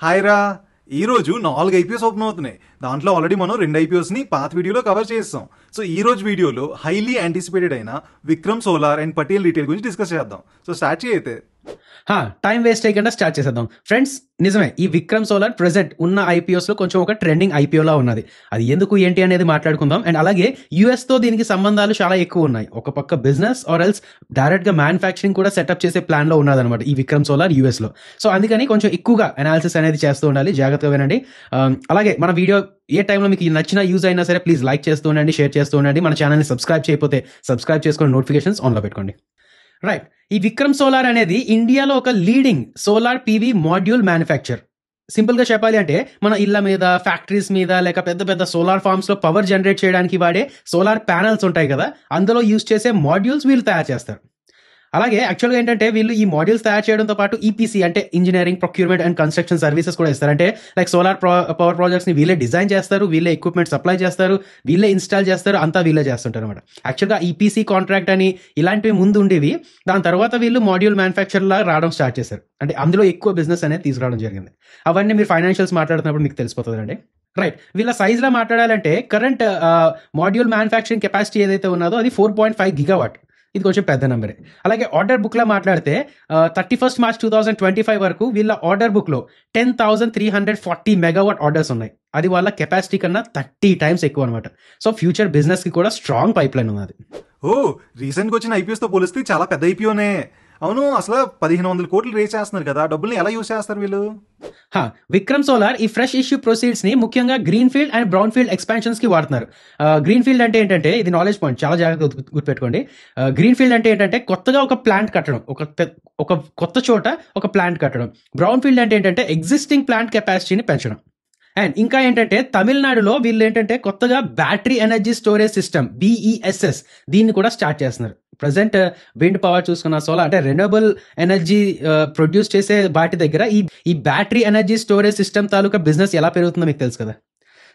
Hi రా. ఈరోజు 4 IPS open అవుతున్నాయి. దాంట్లో ఆల్రెడీ మనం 2 ఐపీఎస్ని పాత వీడియోలో కవర్ చేస్తాం. సో ఈ రోజు వీడియోలో హైలీ యాంటిసిపేటెడ్ అయిన Vikram solar and Patel retail గురించి డిస్కస్ చేద్దాం. సో స్టార్ట్ చేయైతే టైం వేస్ట్ చేయకుండా స్టార్ట్ చేసేద్దాం ఫ్రెండ్స్. నిజమే, ఈ విక్రమ్ సోలార్ ప్రెసెంట్ ఉన్న ఐపీఓస్ లో కొంచెం ఒక ట్రెండింగ్ ఐపీఓలా ఉన్నది. అది ఎందుకు ఏంటి అనేది మాట్లాడుకుందాం. అండ్ అలాగే యుఎస్ తో దీనికి సంబంధాలు చాలా ఎక్కువ ఉన్నాయి. ఒక పక్క బిజినెస్ ఆర్ ఎల్స్ డైరెక్ట్ గా మ్యానుఫ్యాక్చరింగ్ కూడా సెటప్ చేసే ప్లాన్ లో ఉన్నదన్నమాట ఈ విక్రమ్ సోలార్ యుఎస్ లో. సో అందుకని కొంచెం ఎక్కువగా అనాలిసిస్ అనేది చేస్తూ ఉండాలి, జాగ్రత్తగా వినండి. అలాగే మన వీడియో ఏ టైంలో మీకు నచ్చిన యూజ్ అయినా సరే ప్లీజ్ లైక్ చేస్తూ ఉండండి, షేర్ చేస్తూ ఉండండి. మన ఛానల్ని సబ్స్క్రైబ్ చేయకపోతే సబ్స్క్రైబ్ చేసుకొని నోటిఫికేషన్స్ ఆన్లో పెట్టుకోండి. రైట్, ఈ విక్రమ్ సోలార్ అనేది ఇండియాలో ఒక leading solar PV module manufacture. Simple గా చెప్పాలి అంటే మన ఇళ్ల మీద, ఫ్యాక్టరీస్ మీద, లేక పెద్ద పెద్ద సోలార్ ఫార్మ్స్ లో పవర్ జనరేట్ చేయడానికి వాడే సోలార్ ప్యానల్స్ ఉంటాయి కదా, అందులో యూజ్ చేసే మాడ్యూల్స్ వీళ్ళు తయారు చేస్తారు. అలాగే యాక్చువల్గా ఏంటంటే వీళ్ళు ఈ మాడ్యూల్స్ తయారు చేయడంతో పాటు ఈపీసీ అంటే engineering, procurement and construction services కూడా ఇస్తారు. అంటే లైక్ సోలార్ పవర్ ప్రాజెక్ట్స్ ని వీళ్ళే డిజైన్ చేస్తారు, వీళ్ళే ఎక్విప్మెంట్ సప్లై చేస్తారు, వీళ్ళే ఇన్స్టాల్ చేస్తారు, అంతా వీళ్ళే చేస్తుంటారు అనమాట. యాక్చువల్గా ఈపీసీ కాంట్రాక్ట్ అని ఇలాంటివి ముందు ఉండేవి. దాని తర్వాత వీళ్ళు మాడ్యూల్ మ్యానుఫ్యాక్చర్ లా రావడం స్టార్ట్ చేశారు. అంటే అందులో ఎక్కువ బిజినెస్ అనేది తీసుకురావడం జరిగింది. అవన్నీ మీరు ఫైనాన్షియల్స్ మాట్లాడుతున్నప్పుడు మీకు తెలిసిపోతుందండి. రైట్, వీళ్ళ సైజ్ లా మాట్లాడాలంటే కరెంట్ మాడ్యూల్ మ్యానుఫ్యాక్చరింగ్ కెపాసిటీ ఏదైతే ఉన్నదో అది 4.5 గిగావాట్. ఇది కొంచెం పెద్ద నెంబరే. అలాగే ఆర్డర్ బుక్ లో మాట్లాడితే 31 మార్చ్ 2025 వరకు వీళ్ళ ఆర్డర్ బుక్ లో 10,340 మెగావాట్ ఆర్డర్స్ ఉన్నాయి. అది వాళ్ళ కెపాసిటీ కన్నా 30 టైమ్స్ ఎక్కువ అనమాట. సో ఫ్యూచర్ బిజినెస్ కి కూడా స్ట్రాంగ్ పైప్ లైన్ ఉన్నది. రీసెంట్ గా వచ్చిన ఐపీఎస్ తో పోలిస్తే చాలా పెద్ద ఐపీఓనే. అవును, అసలు 1,500 కోట్లు రేస్ చేస్తున్నారు కదా, డబ్బుల్ని ఎలా యూజ్ చేస్తారు వీళ్ళు? విక్రమ్ సోలార్ ఈ ఫ్రెష్ ఇష్యూ ప్రొసీడ్స్ ని ముఖ్యంగా green field and brown field expansions కి వాడుతున్నారు. గ్రీన్ ఫీల్డ్ అంటే ఏంటంటే, ఇది నాలెడ్జ్ పాయింట్, చాలా జాగ్రత్తగా గుర్తుపెట్టుకోండి. గ్రీన్ ఫీల్డ్ అంటే ఏంటంటే కొత్తగా ఒక ప్లాంట్ కట్టడం, ఒక కొత్త చోట ఒక ప్లాంట్ కట్టడం. బ్రౌన్ ఫీల్డ్ అంటే ఏంటంటే ఎగ్జిస్టింగ్ ప్లాంట్ కెపాసిటీని పెంచడం. అండ్ ఇంకా ఏంటంటే తమిళనాడులో వీళ్ళు ఏంటంటే కొత్తగా battery energy storage system BESS దీన్ని కూడా స్టార్ట్ చేస్తున్నారు. ప్రజెంట్ విండ్ పవర్ చూసుకున్న సోలార్ అంటే రెన్యూవబుల్ ఎనర్జీ ప్రొడ్యూస్ చేసే వాటి దగ్గర ఈ బ్యాటరీ ఎనర్జీ స్టోరేజ్ సిస్టమ్ తాలూకా బిజినెస్ ఎలా పెరుగుతుందో మీకు తెలుసు కదా.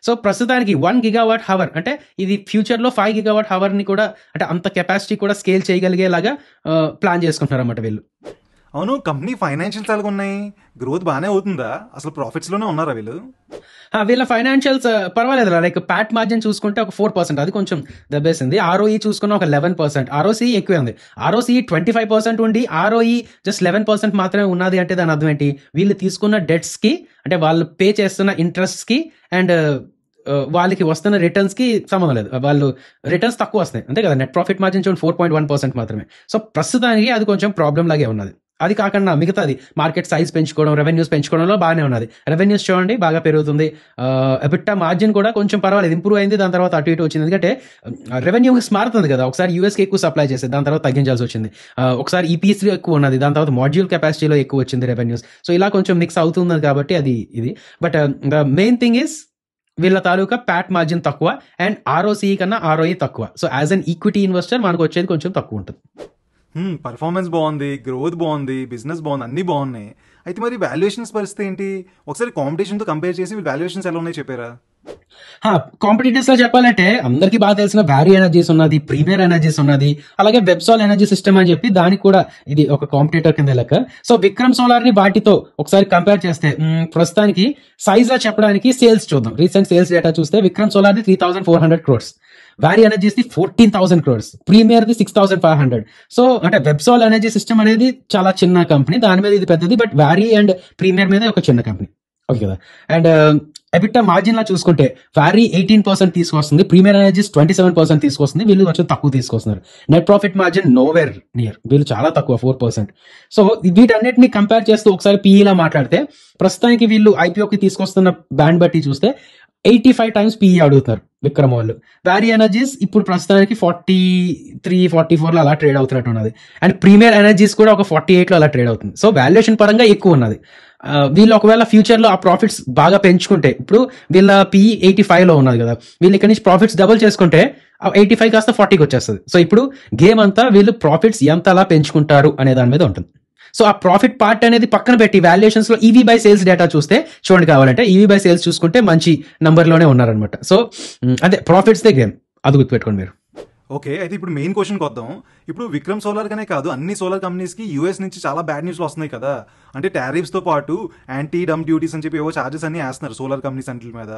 సో ప్రస్తుతానికి 1 గిగావాట్ హవర్ అంటే ఇది ఫ్యూచర్లో 5 గిగావాట్ హవర్ని కూడా అంటే అంత కెపాసిటీ కూడా స్కేల్ చేయగలిగేలాగా ప్లాన్ చేసుకుంటున్నారు అన్నమాట వీళ్ళు. అవును, కంపెనీ ఫైనాన్షియల్స్ ఎలాగ ఉన్నాయి? గ్రోత్ బాగానే అవుతుందా? అసలు ప్రాఫిట్స్ లోనే ఉన్నారా వీళ్ళు? వీళ్ళ ఫైనాన్షియల్స్ పర్వాలేదు. లైక్ ప్యాట్ మార్జిన్ చూసుకుంటే ఒక 4%, అది కొంచెం దెబ్బేసింది. ROE చూసుకున్న ఒక 11%, ROCE ఎక్కువే ఉంది. ROCE 25% ఉండి ROE జస్ట్ 11% మాత్రమే ఉన్నది అంటే దాని అర్థం ఏంటి? వీళ్ళు తీసుకున్న డెట్స్ కి అంటే వాళ్ళు పే చేస్తున్న ఇంట్రెస్ట్ కి అండ్ వాళ్ళకి వస్తున్న రిటర్న్స్ కి సంబంధం లేదు. వాళ్ళు రిటర్న్స్ తక్కువ వస్తాయి అంతే కదా. నెట్ ప్రాఫిట్ మార్జిన్ చూడండి 4.1% మాత్రమే. సో ప్రస్తుతానికి అది కొంచెం ప్రాబ్లం లాగే ఉన్నది. అది కాకుండా మిగతాది మార్కెట్ సైజ్ పెంచుకోవడం, రెవెన్యూస్ పెంచుకోవడంలో బాగానే ఉన్నది. రెవెన్యూస్ చూడండి బాగా పెరుగుతుంది. ఎబిటా మార్జిన్ కూడా కొంచెం పర్వాలేదు, ఇంప్రూవ్ అయింది. దాని తర్వాత అటు ఇటు వచ్చింది. ఎందుకంటే రెవెన్యూస్ మారుతుంది కదా, ఒకసారి యూఎస్కి ఎక్కువ సప్లై చేసేది, దాని తర్వాత తగ్గించాల్సి వచ్చింది. ఒకసారి ఈపీఎస్లో ఎక్కువ ఉన్నది, దాని తర్వాత మాడ్యూల్ కెపాసిటీలో ఎక్కువ వచ్చింది రెవెన్యూస్. సో ఇలా కొంచెం మిక్స్ అవుతుంది కాబట్టి అది ఇది. But the main thing is వీళ్ళ తాలూకా ప్యాట్ మార్జిన్ తక్కువ అండ్ ROCE కన్నా ROE తక్కువ. So as an equity investor మనకు వచ్చేది కొంచెం తక్కువ ఉంటుంది. పర్ఫార్మెన్స్ బాగుంది, గ్రోత్ బాగుంది, బిజినెస్ బాగుంది, అన్నీ బాగున్నాయి. అయితే మరి వాల్యుయేషన్స్ పరిస్థితి ఏంటి? ఒకసారి కాంపిటీషన్తో కంపేర్ చేసి వాల్యుయేషన్స్ ఎలా ఉన్నాయి చెప్పారా? కాంపిటీటర్స్ లో చెప్పాలంటే అందరికి బాగా తెలిసిన వ్యారీ ఎనర్జీస్ ఉన్నది, ప్రీమియర్ ఎనర్జీస్ ఉన్నది, అలాగే వెబ్సాల్ ఎనర్జీ సిస్టమ్ అని చెప్పి దానికి కూడా ఇది ఒక కాంపిటీటర్ కింద లెక్క. సో విక్రమ్ సోలార్ ని వాటితో ఒకసారి కంపేర్ చేస్తే ప్రస్తుతానికి సైజ్ లా చెప్పడానికి సేల్స్ చూద్దాం. రీసెంట్ సేల్స్ డేటా చూస్తే విక్రమ్ సోలార్ ది 3,400 crores, వ్యారీ ఎనర్జీస్ ది 14,000 crores, ప్రీమియర్ ది 6,500. సో అంటే వెబ్సాల్ ఎనర్జీ సిస్టమ్ అనేది చాలా చిన్న కంపెనీ, దాని మీద ఇది పెద్దది. బట్ వ్యారీ అండ్ ప్రీమియర్ మీద ఒక చిన్న కంపెనీ, ఓకే కదా. అండ్ ఎబిటా మార్జిన్ లా చూసుకుంటే వ్యారీ 18% తీసుకొస్తుంది, ప్రీమియర్ ఎనర్జీస్ 27% తీసుకొస్తుంది, వీళ్ళు కొంచెం తక్కువ తీసుకొస్తున్నారు. Net profit margin nowhere near, వీళ్ళు చాలా తక్కువ 4%. సో వీటన్నిటిని కంపేర్ చేస్తూ ఒకసారి PE లా మాట్లాడితే ప్రస్తుతానికి వీళ్ళు IPOకి తీసుకొస్తున్న బ్యాండ్ బట్టి చూస్తే 85 times PE అడుగుతున్నారు విక్రమ్ వాళ్ళు. వ్యారీ ఎనర్జీస్ ఇప్పుడు ప్రస్తుతానికి 43-44 లో అలా ట్రేడ్ అవుతున్నట్టు ఉన్నది. అండ్ ప్రీమియర్ ఎనర్జీస్ కూడా ఒక 48 లో అలా ట్రేడ్ అవుతుంది. సో వాల్యుయేషన్ పరంగా ఎక్కువ ఉన్నది. వీళ్ళు ఒకవేళ ఫ్యూచర్ లో ఆ ప్రాఫిట్స్ బాగా పెంచుకుంటే, ఇప్పుడు వీళ్ళ PE 85 లో ఉన్నది కదా, వీళ్ళు ఇక్కడ నుంచి ప్రాఫిట్స్ డబుల్ చేసుకుంటే 85 కాస్త 40కి వచ్చేస్తుంది. సో ఇప్పుడు గేమ్ అంతా వీళ్ళు ప్రాఫిట్స్ ఎంత అలా పెంచుకుంటారు అనే దాని మీద ఉంటుంది. సో ఆ ప్రాఫిట్ పార్ట్ అనేది పక్కన పెట్టి వాల్యుయేషన్స్ లో EV బై సేల్స్ డేటా చూస్తే చూడండి, కావాలంటే EV బై సేల్స్ చూసుకుంటే మంచి నంబర్ లోనే ఉన్నారనమాట. సో అదే ప్రాఫిట్స్ దే గేమ్, అది గుర్తుపెట్టుకోండి మీరు. ఓకే, అయితే ఇప్పుడు మెయిన్ క్వశ్చన్కి వద్దాం. ఇప్పుడు విక్రమ్ సోలార్ కనే కాదు, అన్ని సోలార్ కంపెనీస్కి యూఎస్ నుంచి చాలా బ్యాడ్ న్యూస్లు వస్తున్నాయి కదా. అంటే టారిఫ్స్తో పాటు యాంటీ డమ్ డ్యూటీస్ అని చెప్పి ఏవో చార్జెస్ అన్ని వేస్తున్నారు సోలార్ కంపెనీస్ అన్నిటి మీద.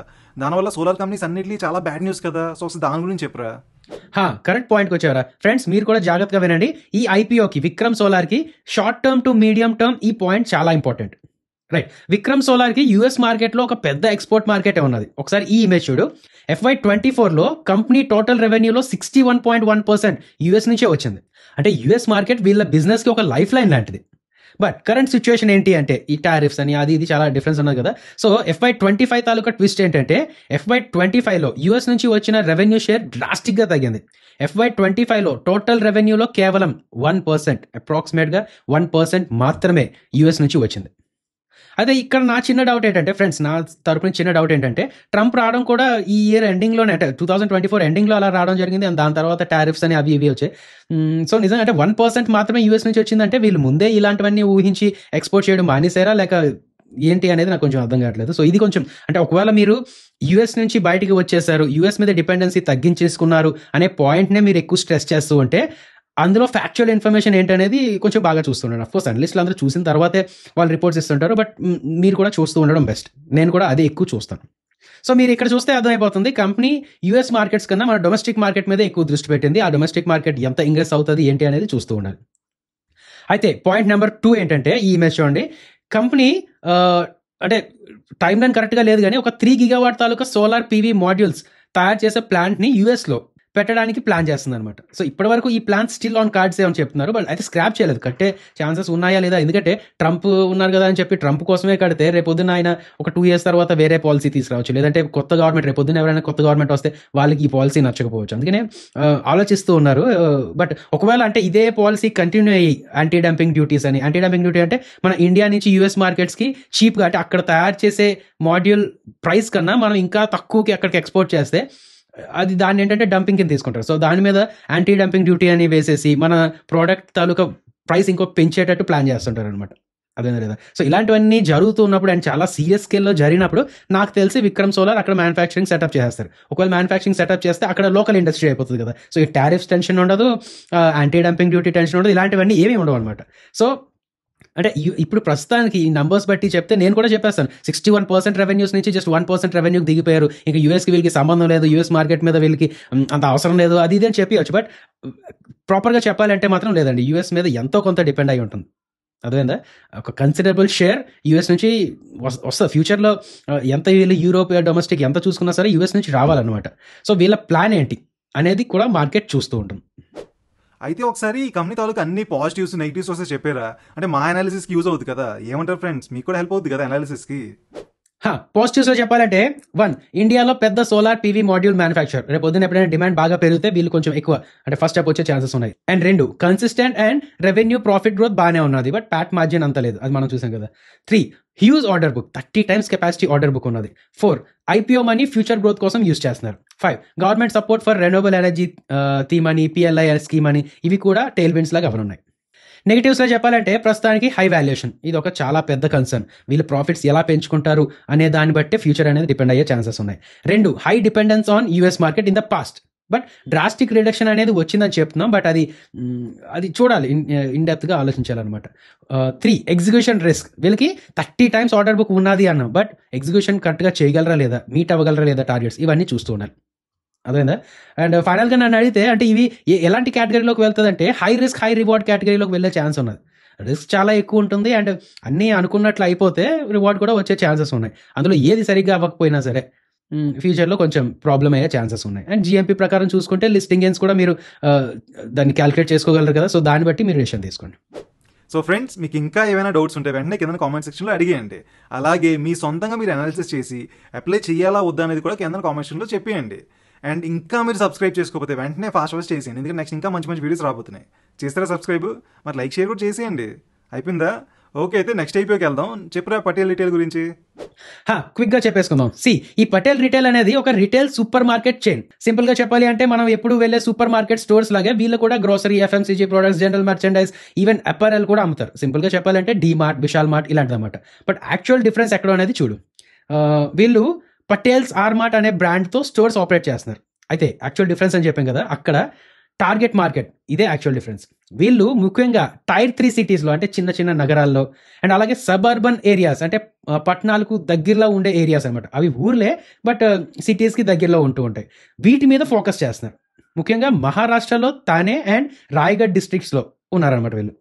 దానివల్ల సోలార్ కంపెనీస్ అన్నిటికీ చాలా బ్యాడ్ న్యూస్ కదా. సో అసలు దాని గురించి చెప్పరా. కరెక్ట్ పాయింట్కి వచ్చారా ఫ్రెండ్స్, మీరు కూడా జాగ్రత్తగా వినండి. ఈ ఐపీఓకి విక్రమ్ సోలార్కి short term to medium term ఈ పాయింట్ చాలా ఇంపార్టెంట్. రైట్, విక్రమ్ సోలార్కి యూఎస్ మార్కెట్లో ఒక పెద్ద ఎక్స్పోర్ట్ మార్కెటే ఉన్నది. ఒకసారి ఈ ఇమేజ్ చూడు. FY24లో కంపెనీ టోటల్ రెవెన్యూలో 61.1% యూఎస్ నుంచే వచ్చింది. అంటే యూఎస్ మార్కెట్ వీళ్ళ బిజినెస్కి ఒక లైఫ్ లైన్ లాంటిది. బట్ కరెంట్ సిచ్యువేషన్ ఏంటి అంటే ఈ టారిఫ్స్ అని అది ఇది చాలా డిఫరెన్స్ ఉన్నది కదా. సో FY25 తాలూకా ట్విస్ట్ ఏంటంటే FY25లో యూఎస్ నుంచి వచ్చిన రెవెన్యూ షేర్ డ్రాస్టిక్గా తగ్గింది. FY25లో టోటల్ రెవెన్యూలో కేవలం 1%, అప్రాక్సిమేట్గా 1% మాత్రమే యూఎస్ నుంచి వచ్చింది. అదే ఇక్కడ నా చిన్న డౌట్ ఏంటంటే ఫ్రెండ్స్, నా తరపున చిన్న డౌట్ ఏంటంటే ట్రంప్ రావడం కూడా ఈ ఇయర్ ఎండింగ్లోనే, అంటే 2024 ఎండింగ్లో అలా రావడం జరిగింది. అండ్ దాని తర్వాత టారిఫ్స్ అని అవి ఇవి వచ్చాయి. సో నిజంగా అంటే 1% మాత్రమే యూఎస్ నుంచి వచ్చిందంటే వీళ్ళు ముందే ఇలాంటివన్నీ ఊహించి ఎక్స్పోర్ట్ చేయడం మానేసారా లేక ఏంటి అనేది నాకు కొంచెం అర్థం కావట్లేదు. సో ఇది కొంచెం అంటే ఒకవేళ మీరు యూఎస్ నుంచి బయటికి వచ్చేసారు, యూఎస్ మీద డిపెండెన్సీ తగ్గించేసుకున్నారు అనే పాయింట్నే మీరు ఎక్కువ స్ట్రెస్ చేస్తూ ఉంటే అందులో ఫ్యాక్చువల్ ఇన్ఫర్మేషన్ ఏంటనేది కొంచెం బాగా చూస్తున్నాను. అఫ్కోర్స్ అనలిస్టులు అందరూ చూసిన తర్వాతే వాళ్ళు రిపోర్ట్స్ ఇస్తుంటారు, బట్ మీరు కూడా చూస్తూ ఉండడం బెస్ట్. నేను కూడా అదే ఎక్కువ చూస్తాను. సో మీరు ఇక్కడ చూస్తే అర్థమైపోతుంది, కంపెనీ యూఎస్ మార్కెట్స్ కన్నా మన డొమెస్టిక్ మార్కెట్ మీద ఎక్కువ దృష్టి పెట్టింది. ఆ డొమెస్టిక్ మార్కెట్ ఎంత ఇంగ్రెస్ అవుతుంది ఏంటి అనేది చూస్తూ ఉండాలి. అయితే పాయింట్ నెంబర్ 2 ఏంటంటే ఈ ఇమేజ్ చూడండి. కంపెనీ అంటే టైం లైన్ కరెక్ట్గా లేదు కానీ ఒక 3 గిగావాట్ తాలూకా సోలార్ పీవీ మాడ్యూల్స్ తయారు చేసే ప్లాంట్ని యూఎస్లో పెట్టడానికి ప్లాన్ చేస్తుంది అనమాట. సో ఇప్పటి వరకు ఈ ప్లాన్ స్టిల్ ఆన్ కార్డ్స్ అని చెప్తున్నారు, బట్ అయితే స్క్రాప్ చేయలేదు. కట్టే ఛాన్సెస్ ఉన్నాయా లేదా, ఎందుకంటే ట్రంప్ ఉన్నారు కదా అని చెప్పి ట్రంప్ కోసమే కడితే రేపొద్దున ఆయన ఒక 2 years తర్వాత వేరే పాలసీ తీసుకురావచ్చు, లేదంటే కొత్త గవర్నమెంట్ రేపొద్దున ఎవరైనా కొత్త గవర్నమెంట్ వస్తే వాళ్ళకి ఈ పాలసీ నచ్చకపోవచ్చు. అందుకనే ఆలోచిస్తూ ఉన్నారు. బట్ ఒకవేళ అంటే ఇదే పాలసీ కంటిన్యూ అయ్యి యాంటీ డంపింగ్ డ్యూటీస్ అని, యాంటీ డంపింగ్ డ్యూటీ అంటే మన ఇండియా నుంచి యూఎస్ మార్కెట్స్కి చీప్గా, అంటే అక్కడ తయారు చేసే మాడ్యూల్ ప్రైస్ కన్నా మనం ఇంకా తక్కువకి అక్కడికి ఎక్స్పోర్ట్ చేస్తే అది దాన్ని ఏంటంటే డంపింగ్ కింద తీసుకుంటారు. సో దాని మీద యాంటీ డంపింగ్ డ్యూటీ అని వేసేసి మన ప్రోడక్ట్ తాలూకా ప్రైస్ ఇంకో పెంచేటట్టు ప్లాన్ చేస్తుంటారు అనమాట. అదే లేదా. సో ఇలాంటివన్నీ జరుగుతూ ఉన్నప్పుడు అండ్ చాలా సీరియస్ స్కేల్లో జరిగినప్పుడు నాకు తెలిసి విక్రమ్ సోలార్ అక్కడ మ్యానుఫ్యాక్చరింగ్ సెటప్ చేస్తారు. ఒకవేళ మ్యానుఫ్యాక్చరింగ్ సెటప్ చేస్తే అక్కడ లోకల్ ఇండస్ట్రీ అయిపోతుంది కదా. సో ఈ టారిఫ్స్ టెన్షన్ ఉండదు, యాంటీ డంపింగ్ డ్యూటీ టెన్షన్ ఉండదు, ఇలాంటివన్నీ ఏమీ ఉండవు అనమాట. సో అంటే ఇప్పుడు ప్రస్తుతానికి ఈ నంబర్స్ బట్టి చెప్తే నేను కూడా చెప్పేస్తాను, 61% రెవెన్యూస్ నుంచి జస్ట్ 1% రెవెన్యూకి దిగిపోయారు. ఇంకా యూఎస్కి వీళ్ళకి సంబంధం లేదు, యూఎస్ మార్కెట్ మీద వీళ్ళకి అంత అవసరం లేదు, అది ఇది అని చెప్పవచ్చు. బట్ ప్రాపర్గా చెప్పాలంటే మాత్రం లేదండి, యూఎస్ మీద ఎంతో కొంత డిపెండ్ అయి ఉంటుంది. అదేందా, ఒక కన్సిడరబుల్ షేర్ యూఎస్ నుంచి వస్తుంది ఫ్యూచర్లో. ఎంత వీళ్ళు యూరోప్ డొమెస్టిక్ ఎంత చూసుకున్నా సరే యూఎస్ నుంచి రావాలన్నమాట. సో వీళ్ళ ప్లాన్ ఏంటి అనేది కూడా మార్కెట్ చూస్తూ ఉంటుంది. అయితే ఒకసారి ఈ కంపెనీ తాలూకు అన్ని పాజిటివ్స్ నెగిటివ్స్ వస్తే చెప్పారా, అంటే మా అనాలిసిస్కి యూజ్ అవుతుంది కదా. ఏమంటారు ఫ్రెండ్స్, మీకు కూడా హెల్ప్ అవుతుంది కదా అనాలిసిస్కి. పాజిటివ్స్లో చెప్పాలంటే 1, ఇండియాలో పెద్ద సోలార్ పీవీ మాడ్యూల్ మ్యానుఫ్యాక్చర్. రేపు పొద్దున ఎప్పుడైనా డిమాండ్ బాగా పెరిగితే వీళ్ళు కొంచెం ఎక్కువ అంటే ఫస్ట్ స్టెప్ వచ్చే ఛాన్సెస్ ఉన్నాయి. And 2, consistent and revenue profit growth బాగానే ఉన్నది, బట్ ప్యాట్ మార్జిన్ అంత లేదు, అది మనం చూసాం కదా. 3, huge order book, 30 times capacity order book ఉన్నది. 4, ఐపీఓ మనీ ఫ్యూచర్ గ్రోత్ కోసం యూజ్ చేస్తున్నారు. 5, government support for renewable energy theme అని, పిఎల్ఐ స్కీమ్ అని, ఇవి కూడా టెయిల్ విండ్స్ లాగా అవనున్నాయి. నెగిటివ్స్లో చెప్పాలంటే ప్రస్తుతానికి హై వాల్యుయేషన్, ఇది ఒక చాలా పెద్ద కన్సర్న్. వీళ్ళు ప్రాఫిట్స్ ఎలా పెంచుకుంటారు అనే దాన్ని బట్టే ఫ్యూచర్ అనేది డిపెండ్ అయ్యే ఛాన్సెస్ ఉన్నాయి. 2, high dependence on US market in the past, but drastic reduction అనేది వచ్చిందని చెప్తున్నాం, బట్ అది చూడాలి, ఇన్డెప్త్గా ఆలోచించాలన్నమాట. 3, ఎగ్జిక్యూషన్ రిస్క్, వీళ్ళకి 30 times ఆర్డర్ బుక్ ఉన్నది అన్నాం, బట్ ఎగ్జిక్యూషన్ కరెక్ట్గా చేయగలరా లేదా, మీట్ అవ్వగలరా లేదా టార్గెట్స్, ఇవన్నీ చూస్తూ ఉండాలి. అదేందా. అండ్ ఫైనల్గా నన్ను అడిగితే అంటే ఇవి ఎలాంటి కేటగిరీలోకి వెళ్తుంది అంటే హై రిస్క్ హై రివార్డ్ కేటగిరీలోకి వెళ్ళే ఛాన్స్ ఉన్నది. రిస్క్ చాలా ఎక్కువ ఉంటుంది అండ్ అన్నీ అనుకున్నట్లు అయిపోతే రివార్డ్ కూడా వచ్చే ఛాన్సెస్ ఉన్నాయి. అందులో ఏది సరిగ్గా అవ్వకపోయినా సరే ఫ్యూచర్లో కొంచెం ప్రాబ్లం అయ్యే ఛాన్సెస్ ఉన్నాయి. అండ్ జిఎంపీ ప్రకారం చూసుకుంటే లిస్టింగ్ గెయిన్స్ కూడా మీరు దాన్ని క్యాలిక్యులేట్ చేసుకోగలరు కదా. సో దాన్ని బట్టి మీరు డెసిషన్ తీసుకోండి. సో ఫ్రెండ్స్, మీకు ఇంకా ఏమైనా డౌట్స్ ఉంటే వెంటనే కింద కామెంట్ సెక్షన్లో అడిగేయండి. అలాగే మీ సొంతంగా మీరు అనాలిసిస్ చేసి అప్లై చేయాలా వద్దా అనేది కూడా కింద కామెంట్ సెక్షన్లో చెప్పేయండి. అండ్ ఇంకా మీరు సబ్స్క్రైబ్ చేసుకోకపోతే వెంటనే ఫాస్ట్ చేసేయండి, ఎందుకంటే నెక్స్ట్ ఇంకా మంచి మంచి వీడియోస్ రాబోతున్నాయి. చేస్తారా సబ్స్క్రైబ్? మరి లైక్ షేర్ కూడా చేసేయండి. అయిపోయిందా? ఓకే, అయితే నెక్స్ట్ ఐపీఓకి వెళ్దాం. చెప్పురా పటేల్ రిటైల్ గురించి. క్విక్గా చెప్పేసుకుందాం. ఈ పటేల్ రిటైల్ అనేది ఒక retail super market chain. Simple గా చెప్పాలి అంటే మనం ఎప్పుడు వెళ్ళే సూపర్ మార్కెట్ స్టోర్స్ లాగే వీళ్ళు కూడా grocery, FMCG products, general merchandise, even apparel కూడా అమ్ముతారు. సింపుల్ గా చెప్పాలంటే డీ మార్ట్, విశాల్ మార్ట్ ఇలాంటిది అన్నమాట. బట్ యాక్చువల్ డిఫరెన్స్ ఎక్కడ అనేది చూడు. వీళ్ళు పటేల్స్ ఆర్ మార్ట్ అనే బ్రాండ్తో స్టోర్స్ ఆపరేట్ చేస్తున్నారు. అయితే యాక్చువల్ డిఫరెన్స్ అని చెప్పాం కదా, అక్కడ టార్గెట్ మార్కెట్ ఇదే యాక్చువల్ డిఫరెన్స్. వీళ్ళు ముఖ్యంగా టైర్ 3 సిటీస్లో అంటే చిన్న చిన్న నగరాల్లో అండ్ అలాగే సబర్బన్ ఏరియాస్ అంటే పట్టణాలకు దగ్గరలో ఉండే ఏరియాస్ అనమాట. అవి ఊర్లే బట్ సిటీస్కి దగ్గరలో ఉంటూ ఉంటాయి. వీటి మీద ఫోకస్ చేస్తున్నారు. ముఖ్యంగా మహారాష్ట్రలో తానే అండ్ రాయ్గఢ్ డిస్ట్రిక్ట్స్లో ఉన్నారనమాట వీళ్ళు.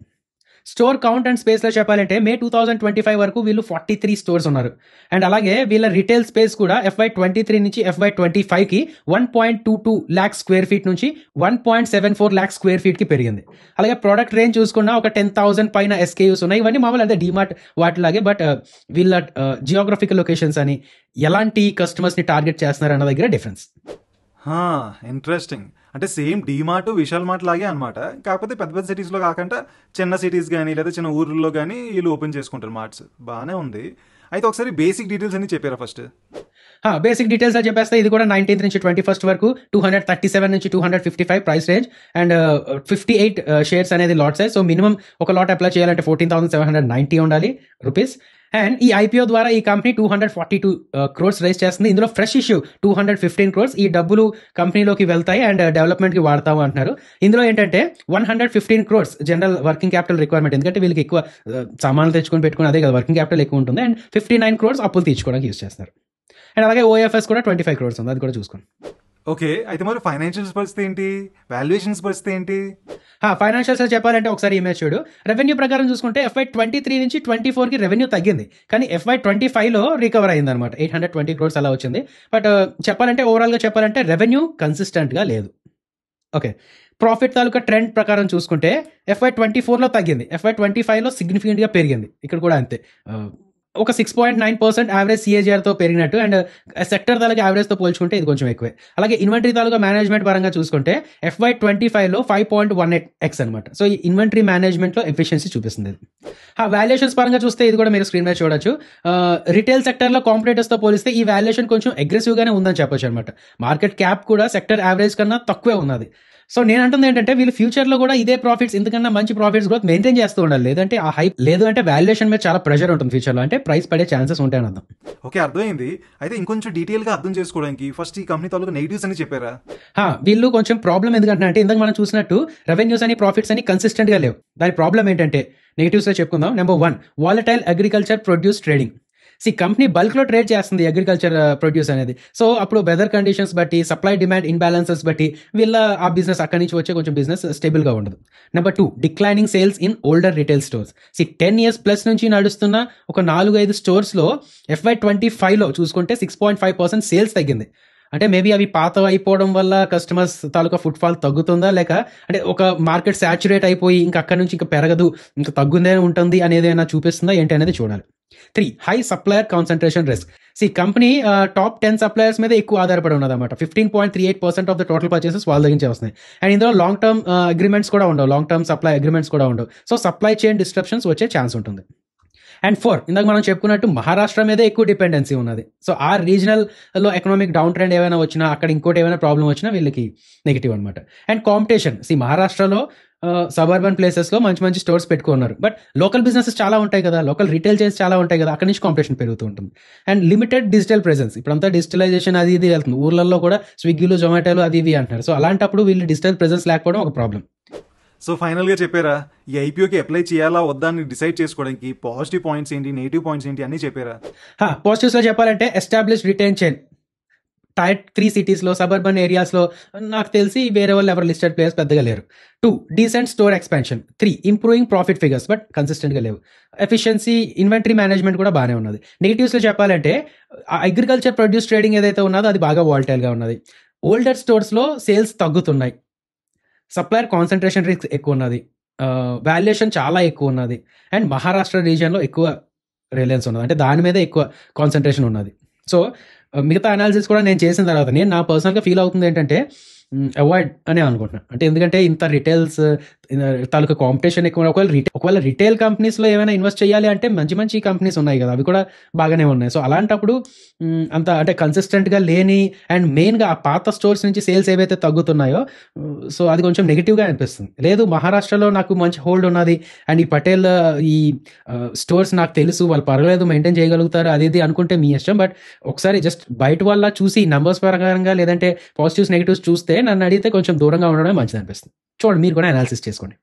స్టోర్ కౌంట్ అండ్ స్పేస్లో చెప్పాలంటే మే 2025 వరకు వీళ్ళు 43 స్టోర్స్ ఉన్నారు. అండ్ అలాగే వీళ్ళ రిటైల్ స్పేస్ కూడా FY23 నుంచి FY25కి 1.22 lakh స్క్వేర్ ఫీట్ నుంచి 1.74 lakh స్క్వేర్ ఫీట్కి పెరిగింది. అలాగే ప్రోడక్ట్ రేంజ్ చూసుకున్నా ఒక 10,000 పైన SKUs ఉన్నాయి. ఇవన్నీ మామూలు అదే డిమార్ట్ వాటిలాగే, బట్ వీళ్ళ జియోగ్రఫికల్ లొకేషన్స్ అని ఎలాంటి కస్టమర్స్ని టార్గెట్ చేస్తున్నారు అన్న దగ్గర డిఫరెన్స్. ఇంట్రెస్టింగ్. అంటే సేమ్ డీమార్ట్ విశాల్ మార్ట్ లాగే అనమాట. కాకపోతే పెద్ద పెద్ద సిటీస్లో కాకుండా చిన్న సిటీస్ కానీ లేదా చిన్న ఊర్లలో కానీ వీళ్ళు ఓపెన్ చేసుకుంటారు మార్ట్స్. బాగానే ఉంది. అయితే ఒకసారి బేసిక్ డీటెయిల్స్ అన్ని చెప్పారా ఫస్ట్? బేసిక్ డీటెయిల్స్ చెప్పేస్తే ఇది కూడా 19th నుంచి 21st వరకు 237 నుంచి 255 ప్రైస్ రేంజ్ అండ్ 58 షేర్స్ అనేది లాట్ సైజ్. సో మినిమం ఒక లాట్ అప్లై చేయాలంటే 14,790 ఉండాలి రూపీస్. అండ్ ఈ ఐపీఓ ద్వారా ఈ కంపెనీ 242 crores రైజ్ చేస్తుంది. ఇందులో ఫ్రెష్ ఇష్యూ 215 crores. ఈ డబ్బులు కంపెనీలోకి వెళ్తాయి అండ్ డెవలప్మెంట్కి వాడతాము అంటున్నారు. ఇందులో ఏంటంటే 115 crores general working capital requirement, ఎందుకంటే వీళ్ళకి ఎక్కువ సామాన్లు తెచ్చుకొని పెట్టుకుని అదే కదా వర్కింగ్ క్యాపిటల్ ఎక్కువ ఉంటుంది. అండ్ 59 crores అప్పులు తీర్చుకోవడానికి యూజ్ చేస్తారు. అండ్ అలాగే ఓఎఫ్ఎస్ కూడా 25 crores ఉంది, అది కూడా చూసుకోండి. ఓకే, అయితే మరి ఫైనాన్షియల్స్ పరిస్థితి ఏంటి? వాల్యుయేషన్స్ పరిస్థితి ఏంటి? ఫైనాన్షియల్స్ చెప్పాలంటే ఒకసారి ఇమేజ్ చూడు. రెవెన్యూ ప్రకారం చూసుకుంటే FY23 నుంచి 24కి రెవెన్యూ తగ్గింది, కానీ FY25లో రికవర్ అయింది అనమాట. 820 crores అలా వచ్చింది. బట్ చెప్పాలంటే ఓవరాల్గా చెప్పాలంటే రెవెన్యూ కన్సిస్టెంట్గా లేదు. ఓకే, ప్రాఫిట్ తాలూకా ట్రెండ్ ప్రకారం చూసుకుంటే FY24లో తగ్గింది, FY25లో సిగ్నిఫికెంట్గా పెరిగింది. ఇక్కడ కూడా అంతే, ఒక 6.9% యావరేజ్ CAGRతో పెరిగినట్టు. అండ్ సెక్టర్ తాలూకా యావరేజ్తో పోల్చుకుంటే ఇది కొంచెం ఎక్కువే. అలాగే ఇన్వెంటరీ తాలూకా మేనేజ్మెంట్ పరంగా చూసుకుంటే FY25లో 5.18x అనమాట. సో ఈ ఇన్వెంటరీ మేనేజ్మెంట్లో ఎఫిషియన్సీ చూపిస్తుంది. వాల్యుయేషన్స్ పరంగా చూస్తే ఇది కూడా మీరు స్క్రీన్ మీద చూడొచ్చు. రిటైల్ సెక్టర్లో కాంపిటేటర్స్తో పోలిస్తే ఈ వాల్యుయేషన్ కొంచెం అగ్రెసివ్గానే ఉందని చెప్పొచ్చు అనమాట. మార్కెట్ క్యాప్ కూడా సెక్టర్ యావరేజ్ కన్నా తక్కువే ఉన్నది. సో నేను అంటుంది ఏంటంటే వీళ్ళు ఫ్యూచర్లో కూడా ఇదే ప్రాఫిట్స్, ఇంతకన్నా మంచి ప్రాఫిట్స్ గ్రోత్ మెయింటైన్ చేస్తూ ఉండాలి. లేదంటే ఆ హైప్ లేదు అంటే వాల్యుయేషన్ మీద చాలా ప్రెషర్ ఉంటుంది ఫ్యూచర్లో, అంటే ప్రైస్ పడే ఛాన్సెస్ ఉంటాయని అర్థం. ఓకే, అర్థమైంది. అయితే ఇంకొంచెం డీటెయిల్గా అర్థం చేసుకోవడానికి ఫస్ట్ ఈ కంపెనీ తాలూకా నెగిటివ్స్ అని చెప్పారా? వీళ్ళు కొంచెం ప్రాబ్లం ఎందుకంటే ఇందాక మనం చూసినట్టు రెవెన్యూస్ అని ప్రాఫిట్స్ అని కన్సిస్టెంట్గా లేవు. దాని ప్రాబ్లం ఏంటంటే నెగిటివ్స్లో చెప్పుకుందాం. Number 1, volatile agriculture produce trading. Company బల్క్లో ట్రేడ్ చేస్తుంది అగ్రికల్చర్ ప్రొడ్యూస్ అనేది. సో అప్పుడు వెదర్ కండిషన్స్ బట్టి, సప్లై డిమాండ్ ఇన్బ్యాలెన్సెస్ బట్టి వీళ్ళ ఆ బిజినెస్ అక్కడి నుంచి వచ్చే కొంచెం బిజినెస్ స్టేబుల్గా ఉండదు. Number 2, declining sales in older retail stores. 10 years plus నుంచి నడుస్తున్న ఒక 4-5 స్టోర్స్లో FY25లో చూసుకుంటే 6.5% సేల్స్ తగ్గింది. అంటే మేబీ అవి పాత అయిపోవడం వల్ల కస్టమర్స్ తాలూకా ఫుట్ఫాల్ తగ్గుతుందా, లేక అంటే ఒక మార్కెట్ సాచురేట్ అయిపోయి ఇంకా అక్కడి నుంచి ఇంకా పెరగదు, ఇంకా తగ్గుందే ఉంటుంది అనేది ఏమైనా చూపిస్తుందా ఏంటి అనేది చూడాలి. 3, high supplier concentration risk. Company top 10 suppliers మీద ఎక్కువ ఆధారపడి ఉన్నది అనమాట. 15.38% ఆఫ్ ద టోటల్ పర్చేసెస్ వాళ్ళ దగ్గర నుంచి వస్తున్నాయి. అండ్ ఇందులో లాంగ్ టర్మ్ అగ్రిమెంట్స్ కూడా ఉండవు, లాంగ్ టర్మ్ సప్లై అగ్రిమెంట్స్ కూడా ఉండవు. సో సప్లై చైన్ డిస్ట్రప్షన్స్ వచ్చే ఛాన్స్ ఉంటుంది. అండ్ 4, ఇందాక మనం చెప్పుకున్నట్టు మహారాష్ట్ర మీదే ఎక్కువ డిపెండెన్సీ ఉన్నది. సో ఆ రీజనల్లో ఎకనామిక్ డౌన్ ట్రెండ్ ఏమైనా వచ్చినా, అక్కడ ఇంకోటి ఏమైనా ప్రాబ్లం వచ్చినా వీళ్ళకి నెగిటివ్ అనమాట. And competition. మహారాష్ట్రలో సబర్బన్ ప్లేసెస్లో మంచి మంచి స్టోర్స్ పెట్టుకున్నారు, బట్ లోకల్ బిజినెసెస్ చాలా ఉంటాయి కదా, లోకల్ రిటైల్ చైన్స్ చాలా ఉంటాయి కదా, అక్కడి నుంచి కాంపిటీషన్ పెరుగుతూ ఉంటుంది. And limited digital presence. ఇప్పుడంతా డిజిటలైజేషన్ అది ఇది వెళ్తుంది, ఊర్లలో కూడా స్విగ్గీలు జొమాటోలు అది ఇవి అంటున్నారు. సో అలాంటప్పుడు వీళ్ళు డిజిటల్ ప్రెసెన్స్ లేకపోవడం ఒక ప్రాబ్లం. సో ఫైనల్గా చెప్పారా, ఈ ఐపీఓకి అప్లై చేయాలా వద్దా అని డిసైడ్ చేసుకోవడానికి పాజిటివ్ పాయింట్స్ ఏంటి, నెగిటివ్ పాయింట్స్ ఏంటి అన్నీ చెప్పారా? పాజిటివ్స్లో చెప్పాలంటే ఎస్టాబ్లిష్ రిటైల్ చైన్. టైర్ 3 సిటీస్లో సబర్బన్ ఏరియాస్లో నాకు తెలిసి వేరే వాళ్ళు ఎవరు లిస్టెడ్ ప్లేయర్స్ పెద్దగా లేరు. 2, decent store expansion. 3, improving profit figures but కన్సిస్టెంట్గా లేవు. ఎఫిషియన్సీ, ఇన్వెంటరీ మేనేజ్మెంట్ కూడా బాగానే ఉన్నది. నెగిటివ్స్లో చెప్పాలంటే అగ్రికల్చర్ ప్రొడ్యూస్ ట్రేడింగ్ ఏదైతే ఉన్నదో అది బాగా వాలటైల్గా ఉన్నది. ఓల్డర్ స్టోర్స్లో సేల్స్ తగ్గుతున్నాయి. సప్లయర్ కాన్సన్ట్రేషన్ రిస్క్ ఎక్కువ ఉన్నది. వాల్యుయేషన్ చాలా ఎక్కువ ఉన్నది. అండ్ మహారాష్ట్ర రీజియన్లో ఎక్కువ రిలయన్స్ ఉన్నది, అంటే దాని మీద ఎక్కువ కాన్సన్ట్రేషన్ ఉన్నది. సో మిగతా అనాలిసిస్ కూడా నేను చేసిన తర్వాత నేను నా పర్సనల్గా ఫీల్ అవుతుంది ఏంటంటే అవాయిడ్ అనే అనుకుంటున్నాను. అంటే ఎందుకంటే ఇంత రిటైల్స్ తాలూకా కాంపిటీషన్ ఎక్కువ. ఒకవేళ రిటైల్ కంపెనీస్లో ఏమైనా ఇన్వెస్ట్ చేయాలి అంటే మంచి మంచి కంపెనీస్ ఉన్నాయి కదా, అవి కూడా బాగానే ఉన్నాయి. సో అలాంటప్పుడు అంత అంటే కన్సిస్టెంట్గా లేని అండ్ మెయిన్గా ఆ పాత స్టోర్స్ నుంచి సేల్స్ ఏవైతే తగ్గుతున్నాయో సో అది కొంచెం నెగిటివ్గా అనిపిస్తుంది. లేదు మహారాష్ట్రలో నాకు మంచి హోల్డ్ ఉన్నది అండ్ ఈ పటేల్ ఈ స్టోర్స్ నాకు తెలుసు, వాళ్ళు పర్వాలేదు మెయింటైన్ చేయగలుగుతారు అది ఇది అనుకుంటే మీ ఇష్టం. బట్ ఒకసారి జస్ట్ బయట వల్ల చూసి నంబర్స్ పరంగా లేదంటే పాజిటివ్స్ నెగిటివ్స్ చూస్తే నన్ను అడిగితే కొంచెం దూరంగా ఉండడమే మంచిది అనిపిస్తుంది. చూడండి, మీరు కూడా అనాలిసిస్ చేసుకోండి.